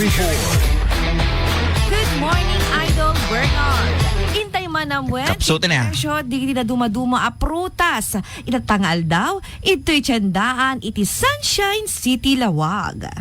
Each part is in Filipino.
Good morning, Idol Bernard. Intay manamwen, Kapsutin na. presyo, di na dumaduma a prutas. Itatangal daw, ito'y tiyandaan, iti Sunshine City, Laoag.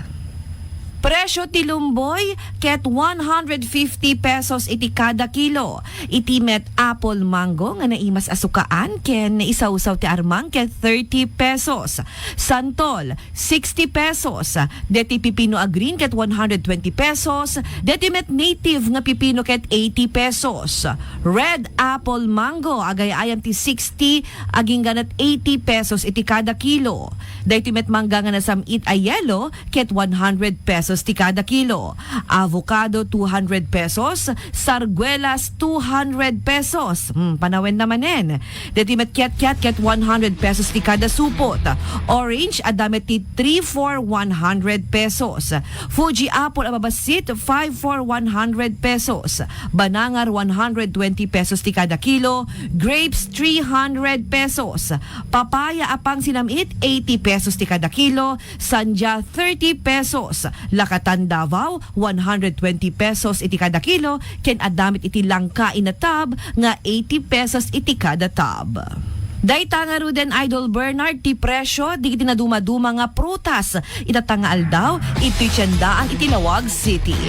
Presyo ti lumboy, ket 150 pesos iti kada kilo. Iti met apple mango nga naimas asukaan, ken isausaw ti armang ket 30 pesos. Santol, 60 pesos. Deti pipino a green ket 120 pesos. Deti met native nga pipino ket 80 pesos. Red apple mango, agay-ayam ti 60, aging ganat 80 pesos iti kada kilo. Deti met mangga nga nasamit a yellow, ket 100 pesos ti kada kilo. Avocado 200 pesos, sarguelas 200 pesos. Panawen namanen. Deti met ket 100 pesos ti kada supot. Orange adamit ti 3 for 100 pesos. Fuji apple ababasit 5 for 100 pesos. Banangar 120 pesos ti kada kilo. Grapes 300 pesos. Papaya apang sinamit 80 pesos ti kada kilo. Sanja 30 pesos. Lakatan Davao 120 pesos iti kada kilo, ken adamit iti langka inatab nga 80 pesos iti kada tab. Dayta nga ruden Idol Bernard ti presyo di iti naduma-duma nga prutas. Itatangaal daw iti tiyandaan iti Laoag City.